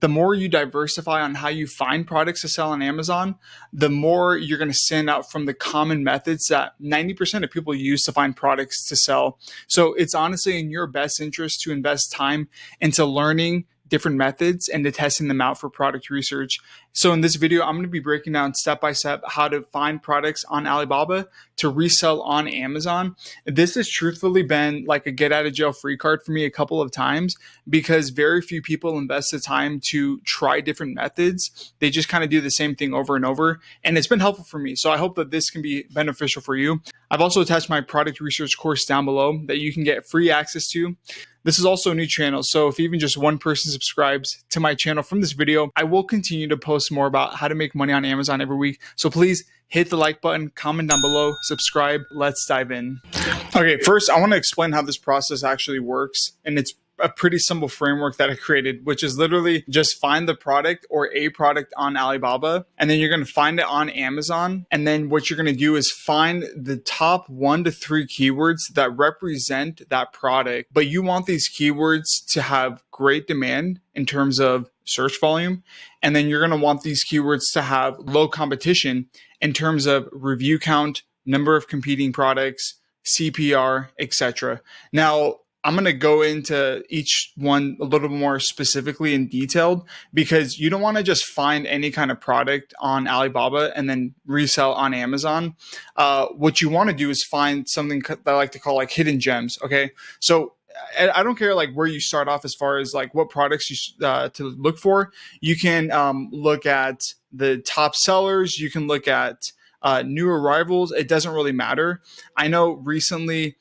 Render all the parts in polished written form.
the more you diversify on how you find products to sell on Amazon, the more you're going to stand out from the common methods that 90% of people use to find products to sell. So it's honestly in your best interest to invest time into learning different methods and to testing them out for product research. So in this video, I'm going to be breaking down step by step how to find products on Alibaba to resell on Amazon. This has truthfully been like a get out of jail free card for me a couple of times because very few people invest the time to try different methods. They just kind of do the same thing over and over. And it's been helpful for me. So I hope that this can be beneficial for you. I've also attached my product research course down below that you can get free access to. This is also a new channel, so if even just one person subscribes to my channel from this video, I will continue to post more about how to make money on Amazon every week. So please hit the like button, comment down below, subscribe. Let's dive in. Okay, first I want to explain how this process actually works, and it's a pretty simple framework that I created, which is literally just find the product or a product on Alibaba, and then you're going to find it on Amazon. And then what you're going to do is find the top 1 to 3 keywords that represent that product. But you want these keywords to have great demand in terms of search volume. And then you're going to want these keywords to have low competition in terms of review count, number of competing products, CPR, etc. Now, I'm going to go into each one a little more specifically and detailed because you don't want to just find any kind of product on Alibaba and then resell on Amazon. What you want to do is find something that I like to call like hidden gems. Okay. So I don't care like where you start off as far as like what products you to look for. You can look at the top sellers. You can look at new arrivals. It doesn't really matter. I know recently,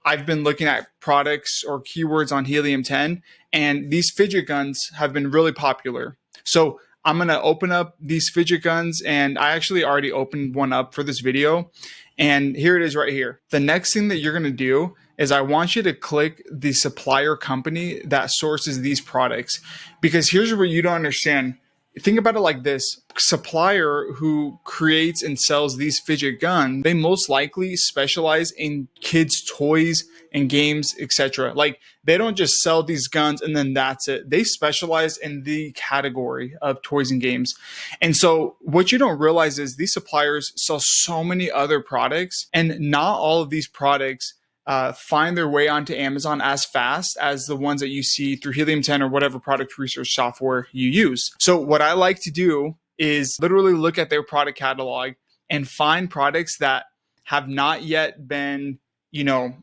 I've been looking at products or keywords on Helium-10, and these fidget guns have been really popular. So I'm going to open up these fidget guns, and I actually already opened one up for this video. And here it is right here. The next thing that you're going to do is I want you to click the supplier company that sources these products, because here's what you don't understand. Think about it like this. Supplier who creates and sells these fidget guns, they most likely specialize in kids' toys and games, etc. Like they don't just sell these guns and then that's it. They specialize in the category of toys and games. And so what you don't realize is these suppliers sell so many other products, and not all of these products find their way onto Amazon as fast as the ones that you see through Helium-10 or whatever product research software you use. So what I like to do is literally look at their product catalog and find products that have not yet been,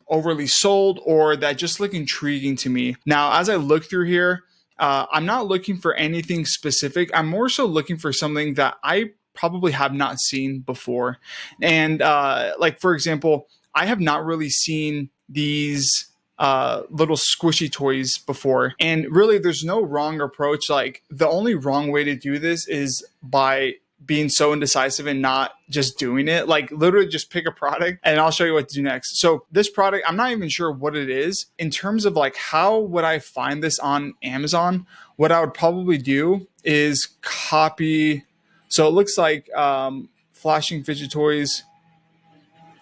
overly sold or that just look intriguing to me. Now, as I look through here, I'm not looking for anything specific. I'm more so looking for something that I probably have not seen before. And like, for example, I have not really seen these little squishy toys before. And really, there's no wrong approach. Like the only wrong way to do this is by being so indecisive and not just doing it. Like literally just pick a product and I'll show you what to do next. So this product, I'm not even sure what it is. In terms of like how would I find this on Amazon, what I would probably do is copy. So it looks like flashing fidget toys.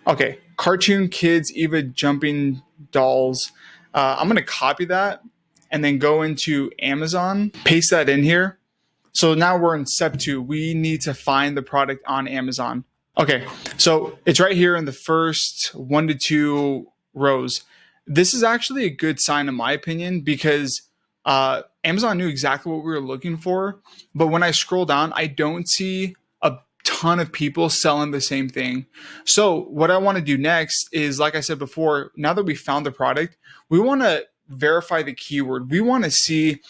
Okay, cartoon kids, Eva jumping dolls. I'm going to copy that and then go into Amazon, paste that in here. So now we're in step 2. We need to find the product on Amazon. Okay, so it's right here in the first 1 to 2 rows. This is actually a good sign in my opinion because Amazon knew exactly what we were looking for. But when I scroll down, I don't see a ton of people selling the same thing. So what I want to do next is, like I said before, now that we found the product, we want to verify the keyword. We want to see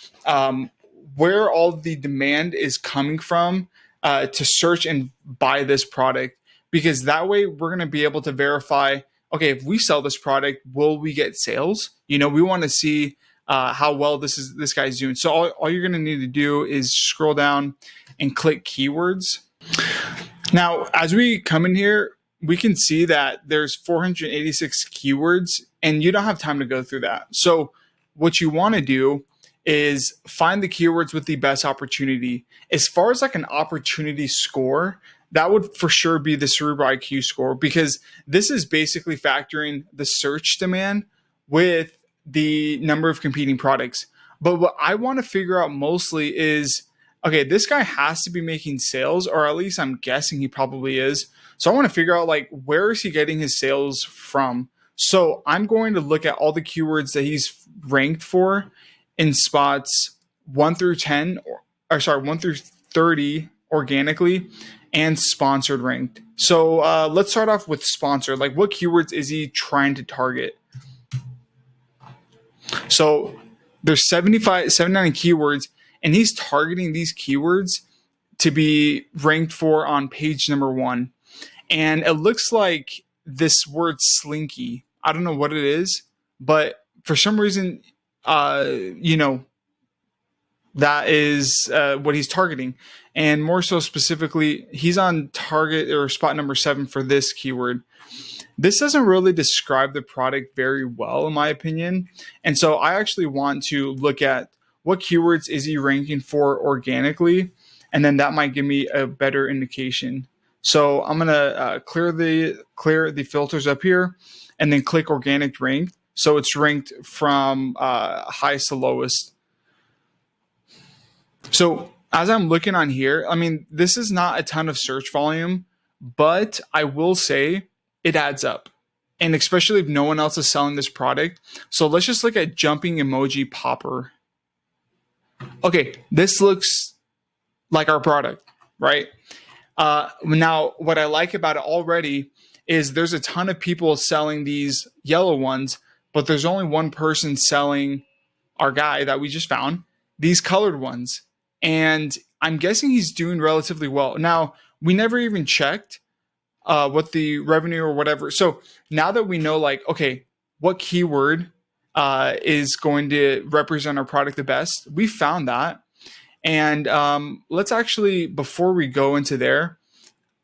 where all the demand is coming from to search and buy this product, because that way we're going to be able to verify, okay, if we sell this product, will we get sales? We want to see how well this guy's doing. So all you're going to need to do is scroll down and click keywords. Now, as we come in here, we can see that there's 486 keywords and you don't have time to go through that. So what you want to do is find the keywords with the best opportunity. As far as like an opportunity score, that would for sure be the Cerebral IQ score, because this is basically factoring the search demand with the number of competing products. But what I want to figure out mostly is, okay, this guy has to be making sales, or at least I'm guessing he probably is. So I want to figure out like where is he getting his sales from? So I'm going to look at all the keywords that he's ranked for in spots 1 through 10, or sorry, 1 through 30 organically and sponsored ranked. So let's start off with sponsored. Like, what keywords is he trying to target? So there's 79 keywords, and he's targeting these keywords to be ranked for on page number 1. And it looks like this word slinky, I don't know what it is, but for some reason, you know, that is what he's targeting. And more so specifically, he's on target or spot number 7 for this keyword. This doesn't really describe the product very well, in my opinion. And so I actually want to look at what keywords is he ranking for organically, and then that might give me a better indication. So I'm gonna clear the filters up here, and then click organic ranked. So it's ranked from highest to lowest. So as I'm looking on here, I mean, this is not a ton of search volume, but I will say it adds up. And especially if no one else is selling this product. So let's just look at jumping emoji popper. Okay, this looks like our product, right? Now, what I like about it already is there's a ton of people selling these yellow ones, but there's only one person selling our guy that we just found, these colored ones. And I'm guessing he's doing relatively well. Now, we never even checked what the revenue or whatever. So now that we know, like, okay, what keyword is going to represent our product the best, we found that. And let's actually, before we go into there,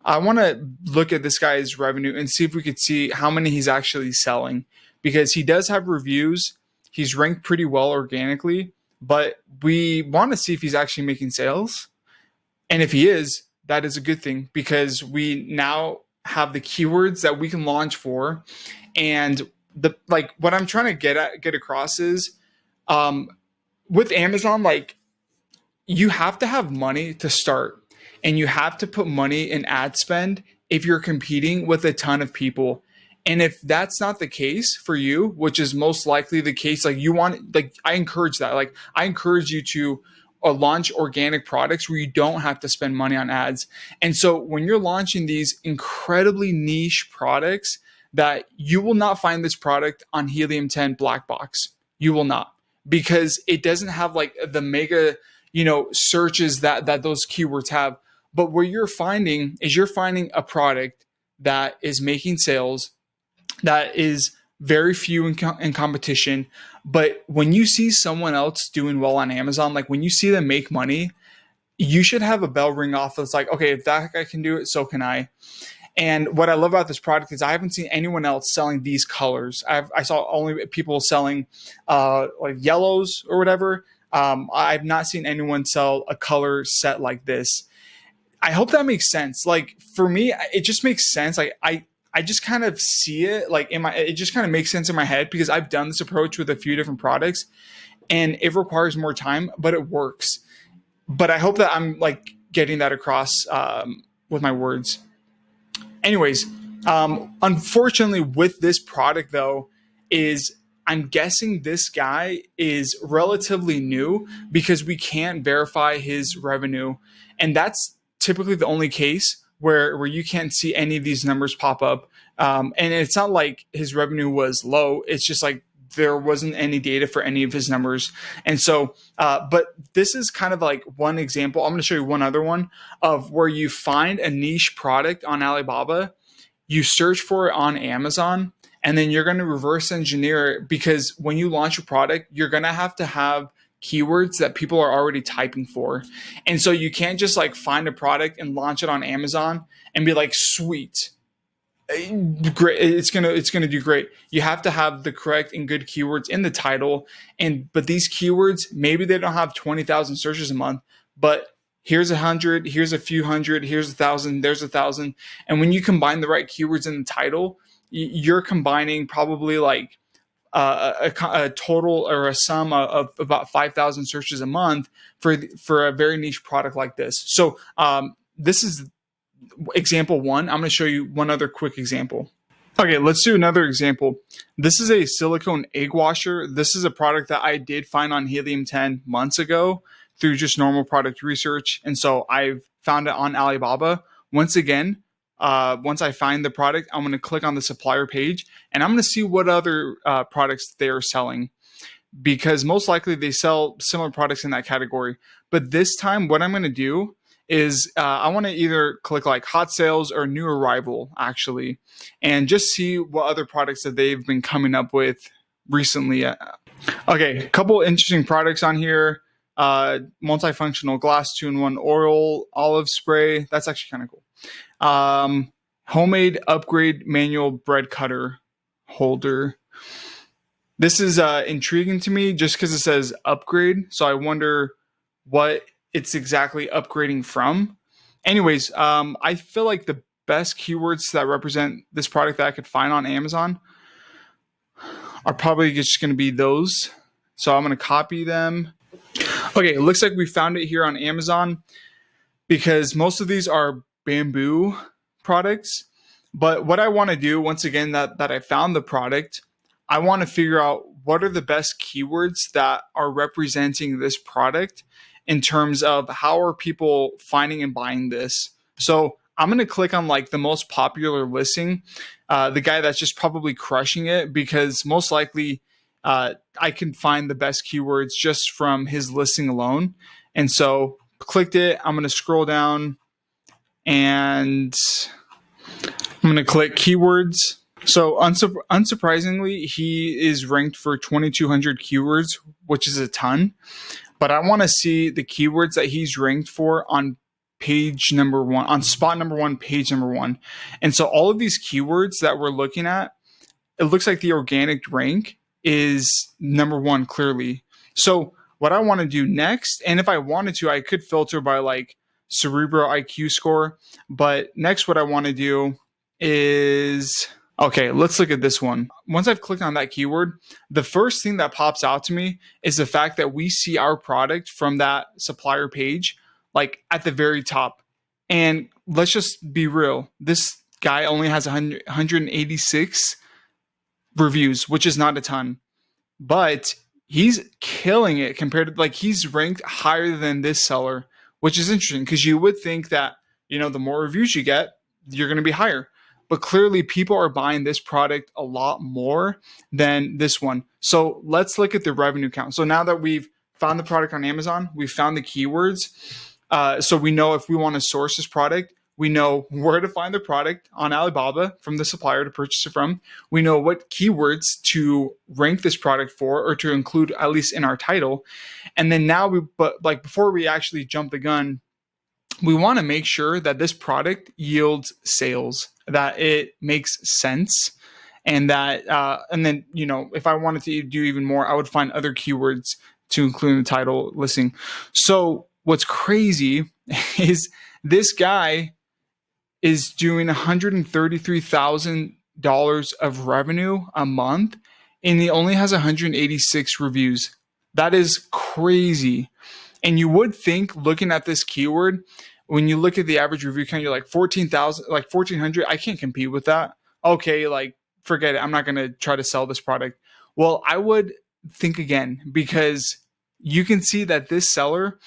I want to look at this guy's revenue and see if we could see how many he's actually selling, because he does have reviews. He's ranked pretty well organically, but we want to see if he's actually making sales. And if he is, that is a good thing, because we now have the keywords that we can launch for. And the, like, what I'm trying to get across is with Amazon, like, you have to have money to start, and you have to put money in ad spend if you're competing with a ton of people. And if that's not the case for you, which is most likely the case, like, you want, like, I encourage that. Like, I encourage you to launch organic products where you don't have to spend money on ads. And so when you're launching these incredibly niche products, that you will not find this product on Helium 10 Black Box. You will not, because it doesn't have like the mega, you know, searches that those keywords have. But what you're finding is you're finding a product that is making sales, that is very few in competition. But when you see someone else doing well on Amazon, like when you see them make money, you should have a bell ring off. That's like, okay, if that guy can do it, so can I. And what I love about this product is I haven't seen anyone else selling these colors. I saw only people selling like yellows or whatever. I've not seen anyone sell a color set like this. I hope that makes sense. Like, for me, it just makes sense. Like, I just kind of see it like it just kind of makes sense in my head, because I've done this approach with a few different products, and it requires more time, but it works. But I hope that I'm like getting that across with my words. Anyways, unfortunately with this product though, is I'm guessing this guy is relatively new, because we can't verify his revenue. And that's typically the only case where you can't see any of these numbers pop up. And it's not like his revenue was low. It's just like there wasn't any data for any of his numbers. And so, but this is kind of like one example. I'm going to show you one other one of where you find a niche product on Alibaba, you search for it on Amazon, and then you're going to reverse engineer it, because when you launch a product, you're going to have keywords that people are already typing for. And so you can't just like find a product and launch it on Amazon and be like, sweet, great, it's gonna do great. You have to have the correct and good keywords in the title. But these keywords, maybe they don't have 20,000 searches a month, but here's 100, here's a few hundred, here's 1,000, there's 1,000. And when you combine the right keywords in the title, you're combining probably like a total or a sum of about 5,000 searches a month for a very niche product like this. So this is example one. I'm going to show you one other quick example. Okay, let's do another example. This is a silicone egg washer. This is a product that I did find on Helium 10 months ago through just normal product research. And so I've found it on Alibaba. Once again, once I find the product, I'm going to click on the supplier page and I'm going to see what other products they're selling, because most likely they sell similar products in that category. But this time, what I'm going to do is I want to either click like hot sales or new arrival actually, and just see what other products that they've been coming up with recently. Okay, a couple interesting products on here. Multifunctional glass 2-in-1 oil olive spray. That's actually kind of cool. Homemade upgrade manual bread cutter holder. This is intriguing to me just because it says upgrade. So I wonder what it's exactly upgrading from. Anyways, I feel like the best keywords that represent this product that I could find on Amazon are probably just going to be those. So I'm going to copy them. Okay, it looks like we found it here on Amazon because most of these are bamboo products. But what I want to do, once again, that I found the product, I want to figure out what are the best keywords that are representing this product in terms of how are people finding and buying this. So I'm going to click on like the most popular listing, the guy that's just probably crushing it, because most likely I can find the best keywords just from his listing alone. And so clicked it. I'm going to scroll down and I'm going to click keywords. So unsurprisingly, he is ranked for 2,200 keywords, which is a ton. But I want to see the keywords that he's ranked for on page number one, on spot number one, page number one. And so all of these keywords that we're looking at, it looks like the organic rank is number one clearly. So what I want to do next, and if I wanted to, I could filter by like cerebral IQ score. But next, what I want to do is, okay, let's look at this one. Once I've clicked on that keyword, the first thing that pops out to me is the fact that we see our product from that supplier page, like at the very top. And let's just be real. This guy only has 186 reviews, which is not a ton, but he's killing it compared to, like, he's ranked higher than this seller, which is interesting because you would think that, you know, the more reviews you get, you're going to be higher. But clearly people are buying this product a lot more than this one. So let's look at the revenue count. So now that we've found the product on Amazon, we've found the keywords. So we know if we want to source this product, we know where to find the product on Alibaba from the supplier to purchase it from. We know what keywords to rank this product for, or to include at least in our title. And then now before we actually jump the gun, we want to make sure that this product yields sales, that it makes sense, and that, and then, you know, if I wanted to do even more, I would find other keywords to include in the title listing. So what's crazy is this guy is doing $133,000 of revenue a month, and he only has 186 reviews. That is crazy. And you would think, looking at this keyword, when you look at the average review count, you're like 14,000, like 1,400. I can't compete with that. Okay, like forget it. I'm not going to try to sell this product. Well, I would think again, because you can see that this seller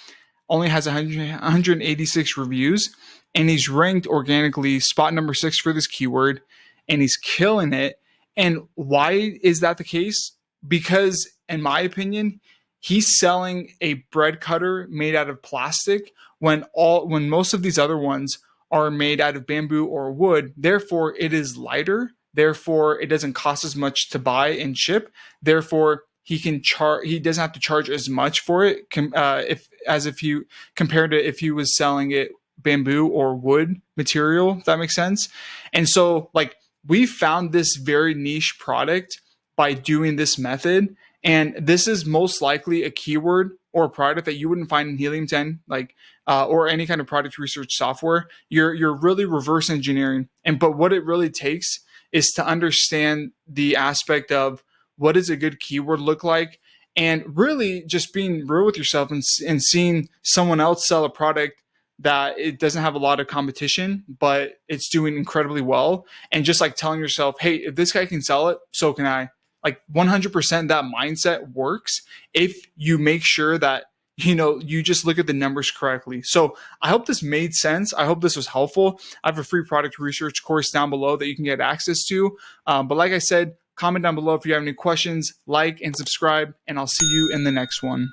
only has 186 reviews, and he's ranked organically spot number 6 for this keyword, and he's killing it. And why is that the case? Because in my opinion, he's selling a bread cutter made out of plastic when most of these other ones are made out of bamboo or wood. Therefore, it is lighter. Therefore, it doesn't cost as much to buy and ship. Therefore, he doesn't have to charge as much for it if you compared to if he was selling it bamboo or wood material, if that makes sense. And so, like, we found this very niche product by doing this method. And this is most likely a keyword or a product that you wouldn't find in Helium 10, like, or any kind of product research software. You're really reverse engineering. But what it really takes is to understand the aspect of what does a good keyword look like, and really just being real with yourself and seeing someone else sell a product that it doesn't have a lot of competition, but it's doing incredibly well. And just like telling yourself, hey, if this guy can sell it, so can I. Like 100% that mindset works if you make sure that you just look at the numbers correctly. So I hope this made sense. I hope this was helpful. I have a free product research course down below that you can get access to. But like I said, comment down below if you have any questions, like and subscribe, and I'll see you in the next one.